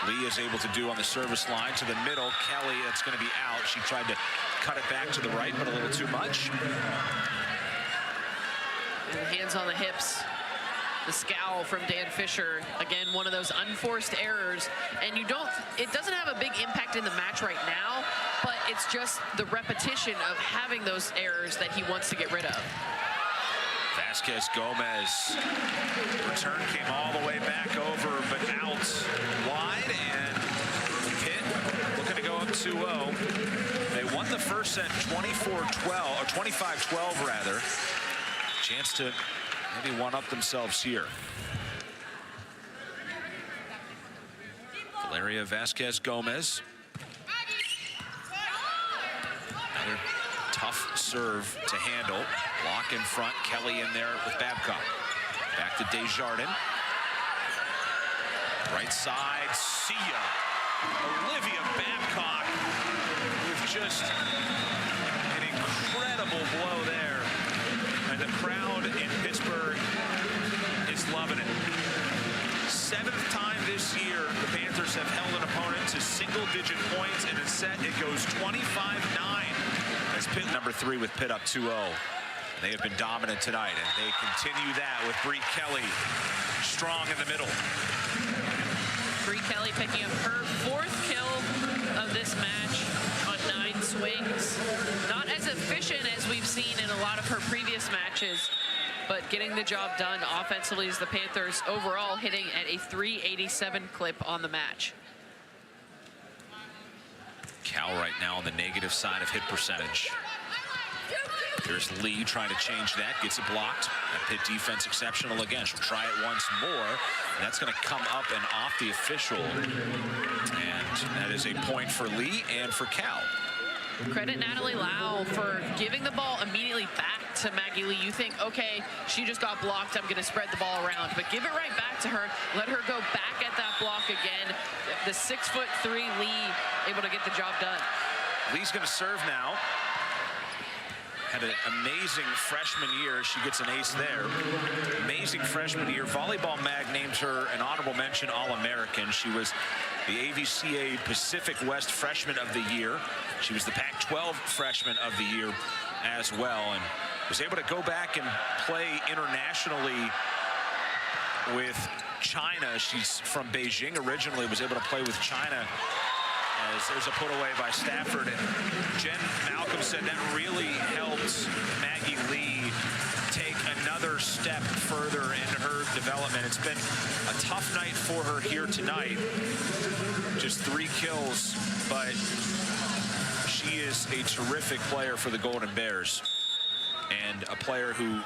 Lee is able to do on the service line to the middle. Kelly, that's going to be out. She tried to cut it back to the right, but a little too much.
And hands on the hips. The scowl from Dan Fisher. Again, one of those unforced errors. And it doesn't have a big impact in the match right now, but it's just the repetition of having those errors that he wants to get rid of.
Vasquez Gomez. Return came all the way back over, but out wide, and Pitt looking to go up 2-0. They won the first set 24-12, or 25-12 rather. Chance to maybe one-up themselves here. Valeria Vasquez Gomez. Another tough serve to handle. Block in front, Kelly in there with Babcock. Back to Desjardins. Right side, see ya. Olivia Babcock with just an incredible blow there. And the crowd in Pittsburgh is loving it. 7th time this year, the Panthers have held an opponent to single-digit points. In a set, it goes 25-9 as Pitt number 3 with Pitt up 2-0. They have been dominant tonight, and they continue that with Bree Kelly strong in the middle.
Bree Kelly picking up her 4th kill of this match on 9 swings. Not as efficient as we've seen in a lot of her previous matches, but getting the job done offensively as the Panthers overall hitting at a 387 clip on the match.
Cal right now on the negative side of hit percentage. Here's Lee trying to change that, gets it blocked. That Pitt defense exceptional again. She'll try it once more. That's going to come up and off the official. And that is a point for Lee and for Cal.
Credit Natalie Lau for giving the ball immediately back to Maggie Lee. You think, okay, she just got blocked, I'm going to spread the ball around. But give it right back to her. Let her go back at that block again. The 6'3" Lee able to get the job done.
Lee's going to serve now. Had an amazing freshman year. She gets an ace there. Amazing freshman year. Volleyball Mag named her an honorable mention All-American. She was the AVCA Pacific West Freshman of the Year. She was the Pac-12 Freshman of the Year as well. And was able to go back and play internationally with China. She's from Beijing originally, was able to play with China. As there's a put away by Stafford, and Jen Malcolm said that really helped Maggie Lee take another step further in her development. It's been a tough night for her here tonight. Just 3 kills, but she is a terrific player for the Golden Bears, and a player who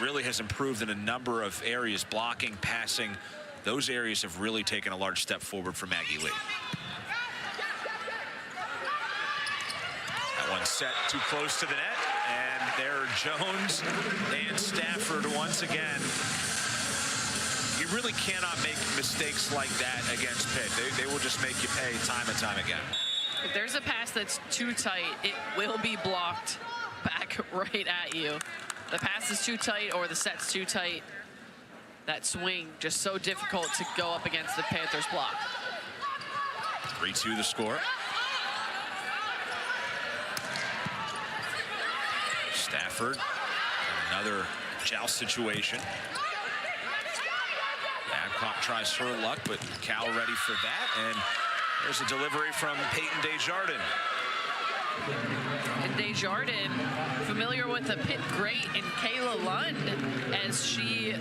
really has improved in a number of areas. Blocking, passing, those areas have really taken a large step forward for Maggie Lee. That one set too close to the net, and there are Jones and Stafford once again. You really cannot make mistakes like that against Pitt. They will just make you pay time and time again.
If there's a pass that's too tight, it will be blocked back right at you. The pass is too tight or the set's too tight. That swing just so difficult to go up against the Panthers block.
3-2 the score. Stafford, another joust situation. Babcock tries her luck, but Cal ready for that, and there's a delivery from Peyton Desjardins.
And Desjardins, familiar with the Pitt great in Kayla Lund, as she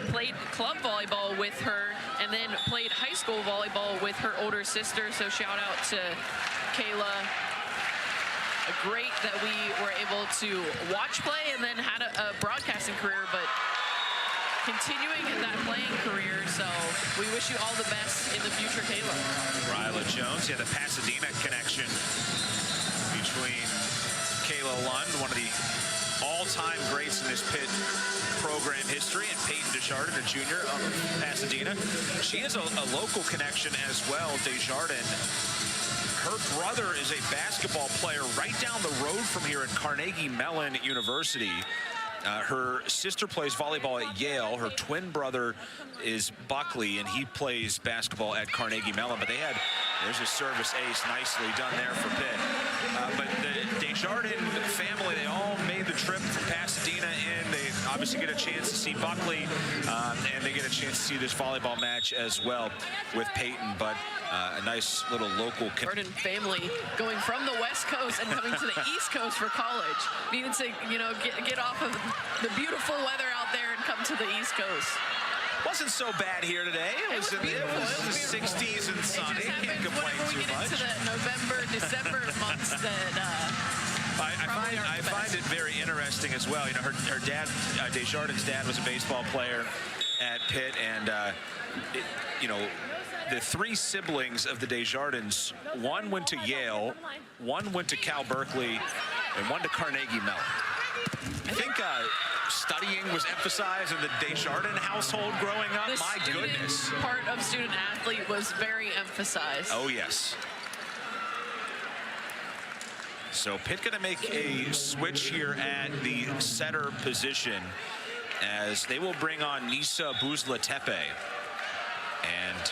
played club volleyball with her and then played high school volleyball with her older sister. So shout out to Kayla. A great that we were able to watch play and then had a broadcasting career, but continuing that playing career, so we wish you all the best in the future, Kayla.
Ryla Jones, yeah, the Pasadena connection between Kayla Lund, one of the all-time greats in this Pitt program history, and Peyton Desjardins, a junior of Pasadena. She has a local connection as well, Desjardins. Her brother is a basketball player right down the road from here at Carnegie Mellon University. Her sister plays volleyball at Yale. Her twin brother is Buckley, and he plays basketball at Carnegie Mellon. But there's a service ace nicely done there for Pitt. But the Desjardins family, they all made the trip from Pasadena in. They obviously get a chance to see Buckley, and they get a chance to see this volleyball match as well with Peyton. But a nice little local
Desjardins family going from the West Coast and coming to the East Coast for college. Needed to, get off of the beautiful weather out there and come to the East Coast.
Wasn't so bad here today. It was
beautiful.
It was the 60s and sunny. Can't complain
whenever we
too
get
much.
into the November, December months that
I find it very interesting as well. Her dad, Desjardins' dad, was a baseball player at Pitt, and the 3 siblings of the Desjardins, one went to Yale, one went to Cal Berkeley, and one to Carnegie Mellon. I think studying was emphasized in the Desjardins household growing up. My goodness.
Part of student athlete was very emphasized.
Oh, yes. So Pitt going to make a switch here at the setter position as they will bring on Nisa Buzla-Tepe. And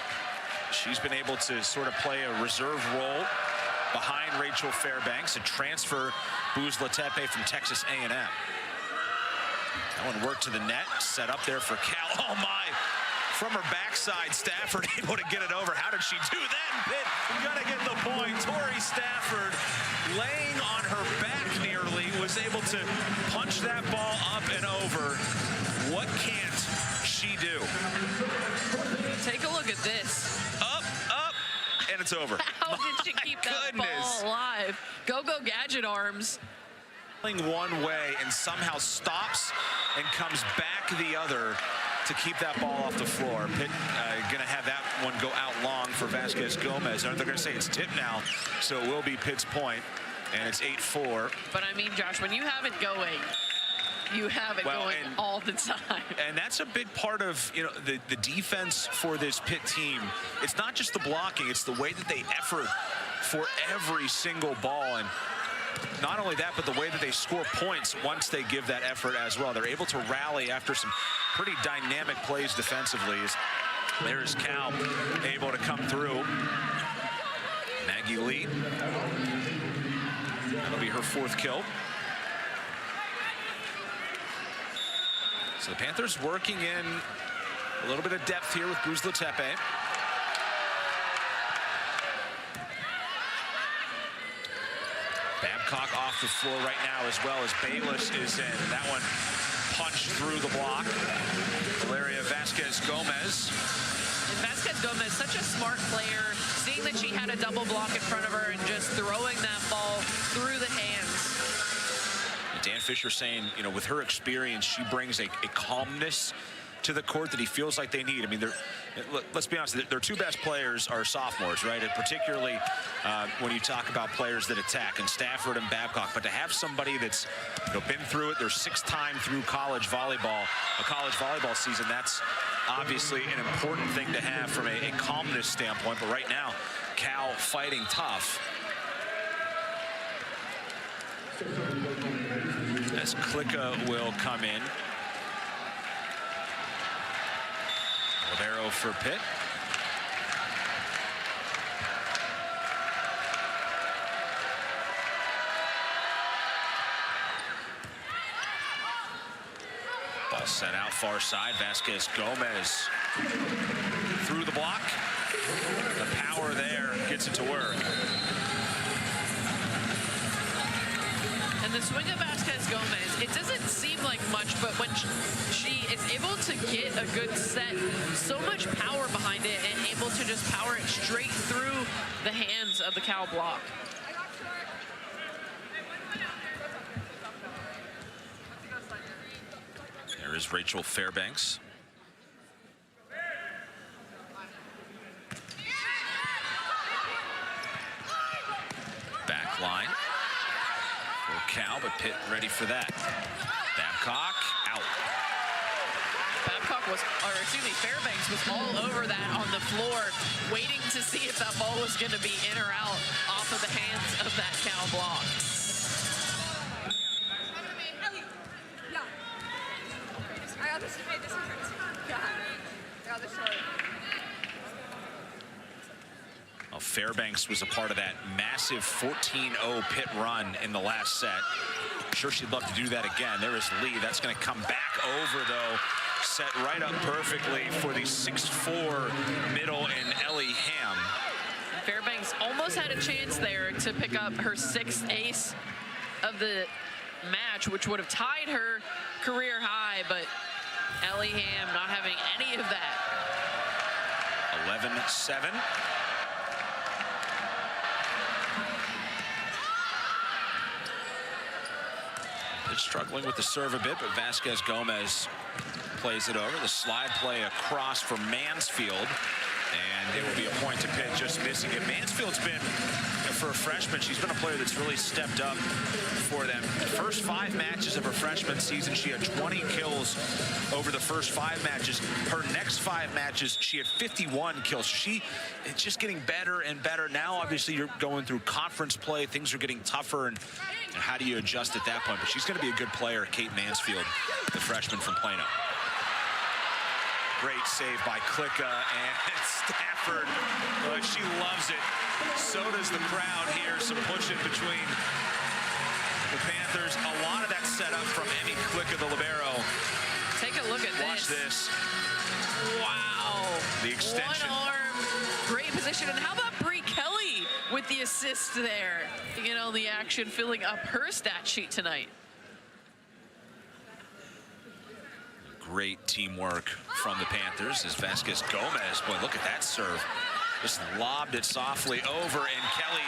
she's been able to sort of play a reserve role behind Rachel Fairbanks and transfer Buzla-Tepe from Texas A&M. That one worked to the net, set up there for Cal. Oh my! From her backside, Stafford able to get it over. How did she do that? Pitt gonna get the point. Tori Stafford, laying on her back nearly, was able to punch that ball up and over. What can't she do?
Take a look at this.
Up, and it's over.
How did she keep that ball alive? Go-go gadget arms.
One way and somehow stops and comes back the other to keep that ball off the floor. Pitt going to have that one go out long for Vasquez Gomez. They're going to say it's tipped now, so it will be Pitt's point, and it's 8-4.
But I mean, Josh, when you have it going, you have it going all the time.
And that's a big part of the defense for this Pitt team. It's not just the blocking, it's the way that they effort for every single ball. And not only that, but the way that they score points once they give that effort as well. They're able to rally after some pretty dynamic plays defensively. There's Cal able to come through. Maggie Lee. That'll be her 4th kill. So the Panthers working in a little bit of depth here with Buzla Tepe. Babcock off the floor right now, as well as Bayless is in. That one punched through the block. Valeria Vasquez-Gomez.
And Vasquez-Gomez, such a smart player, seeing that she had a double block in front of her and just throwing that ball through the hands.
Dan Fisher saying, you know, with her experience, she brings a calmness to the court that he feels like they need. I mean, let's be honest, their two best players are sophomores, right? And particularly when you talk about players that attack, and Stafford and Babcock. But to have somebody that's, you know, been through it, their sixth time through college volleyball, a college volleyball season, that's obviously an important thing to have from a calmness standpoint. But right now, Cal fighting tough. As Klicka will come in. Libero for Pitt. Ball set out far side. Vasquez-Gomez through the block. The power there gets it to work.
And the swing of Vasquez-Gomez, it doesn't seem like much, but when she is able to get a good set, so much power behind it, and able to just power it straight through the hands of the Cal block.
There is Rachel Fairbanks. Back line. Cal, but Pitt ready for that. Babcock out.
Babcock was, or excuse me, Fairbanks was all over that on the floor, waiting to see if that ball was going to be in or out off of the hands of that Cal block.
Well, Fairbanks was a part of that massive 14-0 Pitt run in the last set. I'm sure she'd love to do that again. There is Lee. That's going to come back over, though. Set right up perfectly for the 6'4" middle and Ellie Ham.
Fairbanks almost had a chance there to pick up her sixth ace of the match, which would have tied her career high, but Ellie Ham not having any of that.
11-7. It's struggling with the serve a bit, but Vasquez-Gomez plays it over. The slide play across for Mansfield, and it will be a point to Pitt, just missing it. Mansfield's been, for a freshman, she's been a player that's really stepped up for them. The first 5 matches of her freshman season, she had 20 kills over the first 5 matches. Her next 5 matches, she had 51 kills. It's just getting better and better. Now, obviously, you're going through conference play. Things are getting tougher, and how do you adjust at that point? But she's going to be a good player, Kate Mansfield, the freshman from Plano. Great save by Klicka, and Stafford, she loves it. So does the crowd here. Some pushing between the Panthers. A lot of that set up from Emmy Klicka, the libero.
Take a look at this.
Watch this.
Wow.
The extension.
One arm, great position. And how about Bree Kelly with the assist there? You know, the action filling up her stat sheet tonight.
Great teamwork from the Panthers as Vasquez-Gomez, boy, look at that serve. Just lobbed it softly over, and Kelly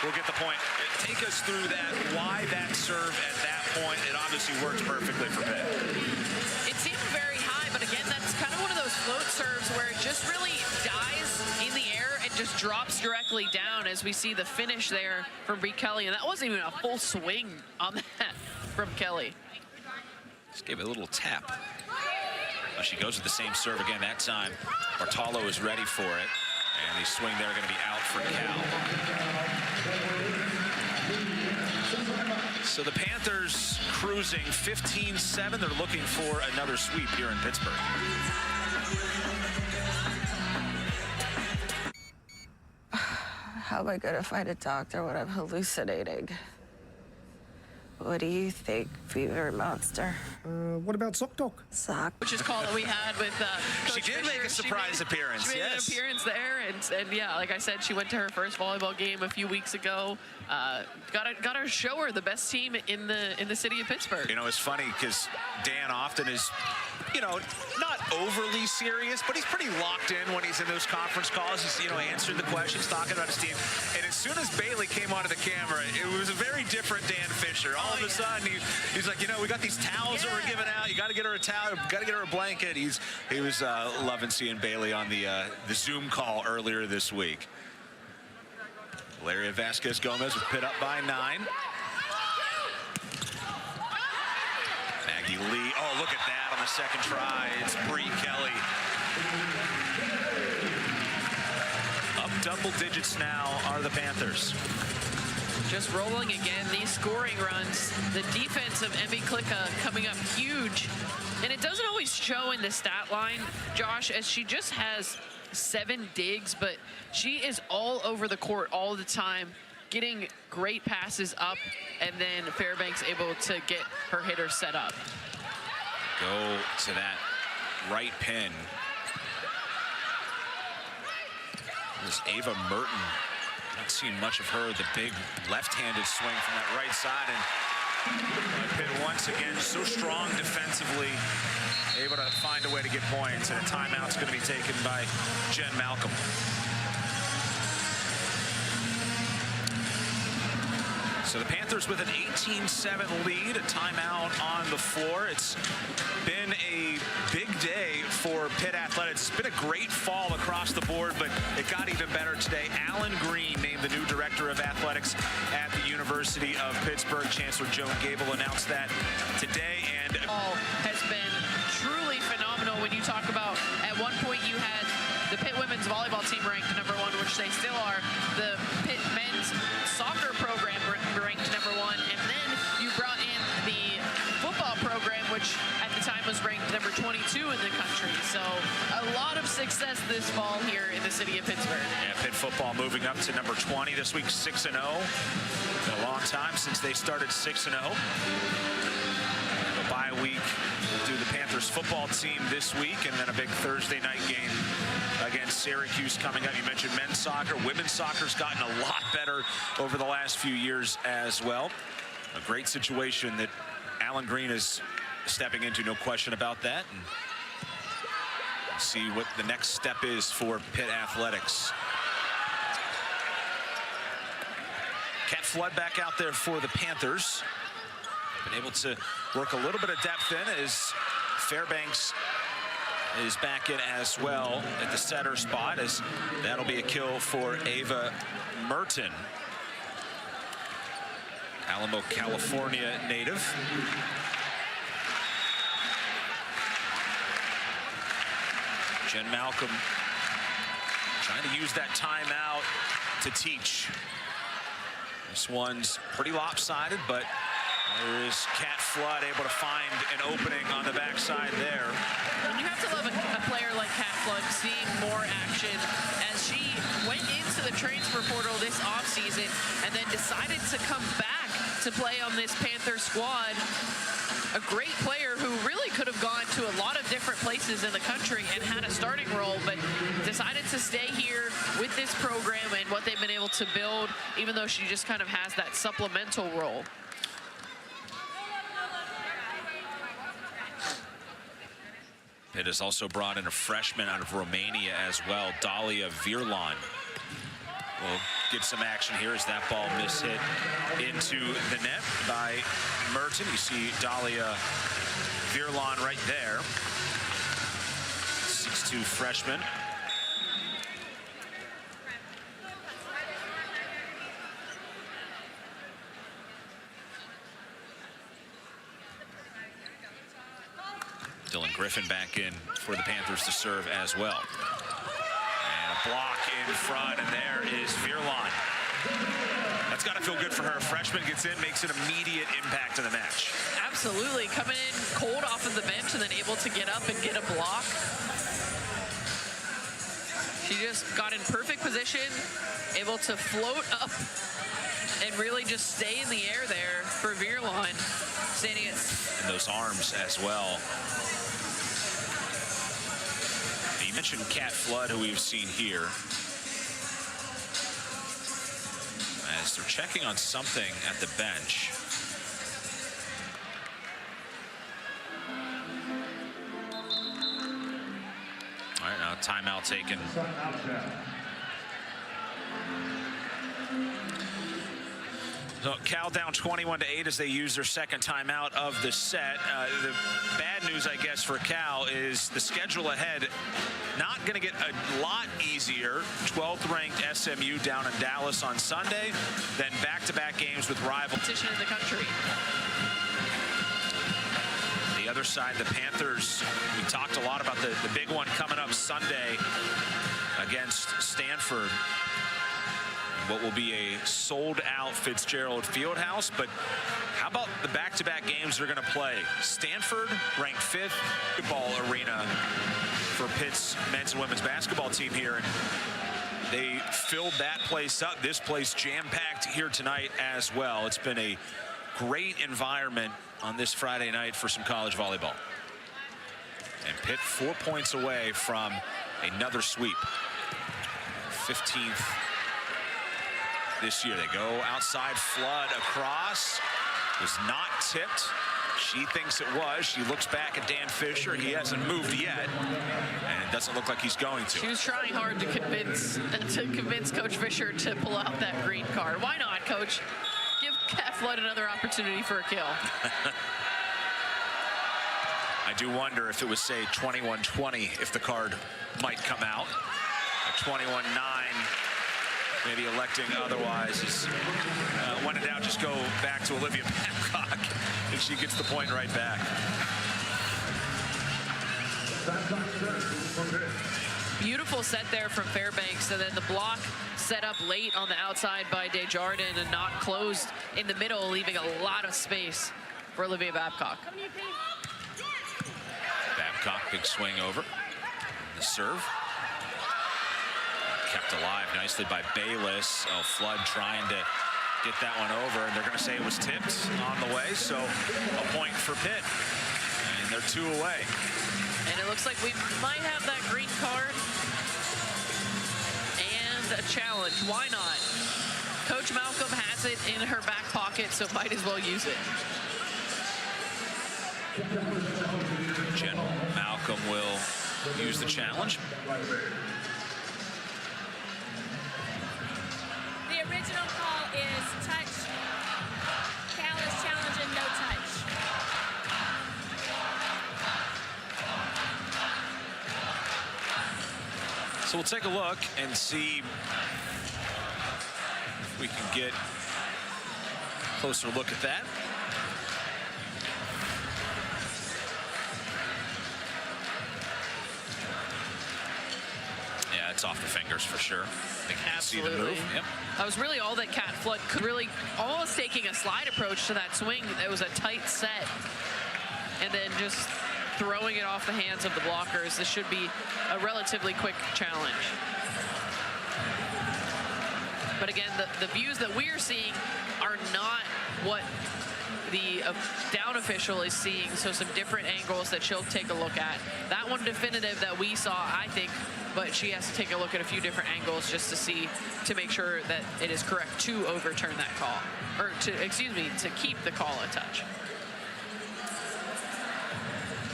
will get the point. Take us through that, why that serve at that point. It obviously worked perfectly for Pitt.
It seemed very high, but again, that's kind of one of those float serves where it just really dies in the air and just drops directly down, as we see the finish there from Bree Kelly. And that wasn't even a full swing on that from Kelly.
Just gave it a little tap. Well, she goes with the same serve again that time. Bartolo is ready for it. And the swing there going to be out for Cal. So the Panthers cruising 15-7. They're looking for another sweep here in Pittsburgh.
How am I gonna find a doctor when I'm hallucinating? What do you think, Fever Monster?
What about Sock Talk?
Sock.
Which is call that we had with
She
Coach
did
Fisher.
make a surprise appearance,
She made
yes.
an appearance there, and yeah, like I said, she went to her first volleyball game a few weeks ago. Got to show her the best team in the city of Pittsburgh.
You know, it's funny because Dan often is, you know, not overly serious, but he's pretty locked in when he's in those conference calls. He's, you know, answering the questions, talking about his team. And as soon as Bailey came onto the camera, it was a very different Dan Fisher. All of a sudden, he's like, you know, we got these towels that we're giving out. You got to get her a towel. Got to get her a blanket. He was loving seeing Bailey on the Zoom call earlier this week. Valeria Vasquez Gomez with Pitt up by 9. Maggie Lee. Oh, look at that on the second try. It's Bree Kelly. Up double digits now are the Panthers.
Just rolling again, these scoring runs. The defense of Emmy Klicka coming up huge. And it doesn't always show in the stat line, Josh, as she just has 7 digs, but she is all over the court all the time, getting great passes up, and then Fairbanks able to get her hitter set up.
Go to that right pin. This Ava Merton. Not seen much of her. The big left-handed swing from that right side, and Pitt once again so strong defensively, able to find a way to get points, and a timeout's going to be taken by Jen Malcolm. So the Panthers with an 18-7 lead, a timeout on the floor. It's been a big day for Pitt Athletics. It's been a great fall across the board, but it got even better today. Alan Green named the new director of athletics at the University of Pittsburgh. Chancellor Joan Gable announced that today, and
All has been truly phenomenal. When you talk about, at one point you had the Pitt women's volleyball team ranked #1, which they still are. The Pitt men's soccer program ranked #1, and then you brought in the football program, which at the time was ranked number 22 in the country. So a lot of success this fall here in the city of Pittsburgh.
yeah, Pitt football moving up to number 20 this week, 6-0. Been a long time since they started 6-0. A bye week to the Panthers football team this week, and then a big Thursday night game against Syracuse coming up. You mentioned men's soccer. Women's soccer's gotten a lot better over the last few years as well. A great situation that Alan Green is stepping into, no question about that. And we'll see what the next step is for Pitt Athletics. Kat Flood back out there for the Panthers. Been able to work a little bit of depth in as Fairbanks is back in as well at the setter spot, as that'll be a kill for Ava Merton. Alamo, California native. Jen Malcolm trying to use that timeout to teach. This one's pretty lopsided, but there is Kat Flood able to find an opening on the backside there.
And you have to love a player like Kat Flood seeing more action, as she went into the transfer portal this offseason and then decided to come back to play on this Panther squad. A great player who really could have gone to a lot of different places in the country and had a starting role, but decided to stay here with this program and what they've been able to build, even though she just kind of has that supplemental role.
Pitt has also brought in a freshman out of Romania as well, Dalia Virlan. Will get some action here as that ball mishit into the net by Merton. You see Dalia Virlan right there. 6'2" freshman. Dylan Griffin back in for the Panthers to serve as well. And a block in front, and there is Virlan. That's got to feel good for her. A freshman gets in, makes an immediate impact in the match.
Absolutely, coming in cold off of the bench and then able to get up and get a block. She just got in perfect position, able to float up and really just stay in the air there for Veerlon, standing at...
And those arms as well. You mentioned Kat Flood, who we've seen here. As they're checking on something at the bench. All right, now timeout taken. So Cal down 21-8 as they use their second timeout of the set. The bad news, I guess, for Cal is the schedule ahead not going to get a lot easier. 12th ranked SMU down in Dallas on Sunday, then back-to-back games with rival
competition in the country.
The other side, the Panthers, we talked a lot about the big one coming up Sunday against Stanford. What will be a sold-out Fitzgerald Fieldhouse, but how about the back-to-back games they're going to play? Stanford, ranked 5th, ball arena for Pitt's men's and women's basketball team here. And they filled that place up. This place jam-packed here tonight as well. It's been a great environment on this Friday night for some college volleyball. And Pitt 4 points away from another sweep. 15th. This year. They go outside, Flood across. Was not tipped. She thinks it was. She looks back at Dan Fisher. He hasn't moved yet, and it doesn't look like he's going to.
She was trying hard to convince Coach Fisher to pull out that green card. Why not, Coach? Give Kat Flood another opportunity for a kill.
I do wonder if it was, say, 21-20, if the card might come out. 21-9. Maybe electing otherwise is when in doubt, just go back to Olivia Babcock, and she gets the point right back.
Beautiful set there from Fairbanks, and then the block set up late on the outside by Desjardins and not closed in the middle, leaving a lot of space for Olivia Babcock.
Babcock, big swing over. The serve. Kept alive nicely by Bayless. Oh, Flood trying to get that one over, and they're going to say it was tipped on the way, so a point for Pitt. And they're 2 away.
And it looks like we might have that green card and a challenge. Why not? Coach Malcolm has it in her back pocket, so might as well use it.
Jen Malcolm will use the challenge.
The original call is touch. Cal is challenging no touch.
So we'll take a look and see if we can get a closer look at that. Yeah, it's off the fingers for sure. They can see the move. Yep.
That was really all that Kat Flood could really, almost taking a slide approach to that swing. It was a tight set. And then just throwing it off the hands of the blockers. This should be a relatively quick challenge. But again, the views that we're seeing are not what the down official is seeing, so some different angles that she'll take a look at. That one definitive that we saw, I think, but she has to take a look at a few different angles just to see, to make sure that it is correct to overturn that call, or to, excuse me, to keep the call a touch.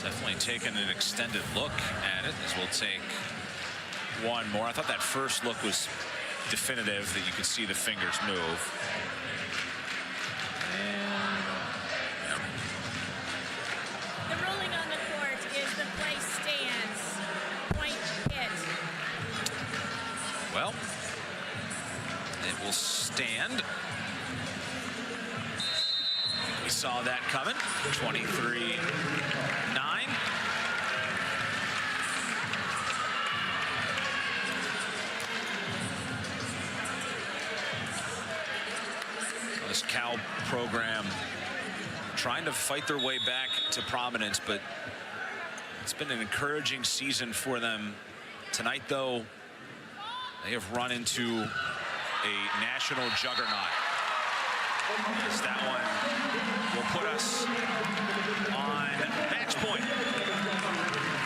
Definitely taking an extended look at it, as we'll take one more. I thought that first look was definitive, that you could see the fingers move.
The ruling on the court is the play stands. Point hit.
Well, it will stand. We saw that coming. 23-9. This Cal program trying to fight their way back to prominence, but it's been an encouraging season for them. Tonight, though, they have run into a national juggernaut As that one will put us on match point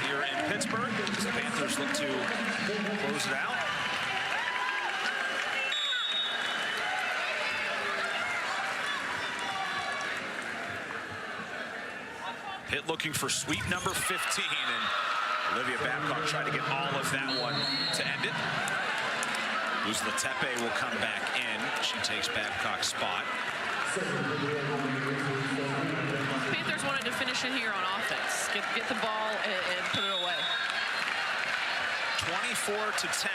here in Pittsburgh as the Panthers look to close it out. Pitt looking for sweep number 15, and Olivia Babcock tried to get all of that one to end it. Uzlatepe will come back in. She takes Babcock's spot.
Panthers wanted to finish it here on offense. Get the ball and put it away.
24-10.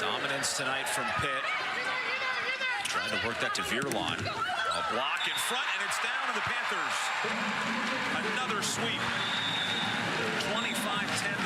Dominance tonight from Pitt. Trying to work that to Virlon. A block in front, and it's down to the Panthers. Another sweep. 25-10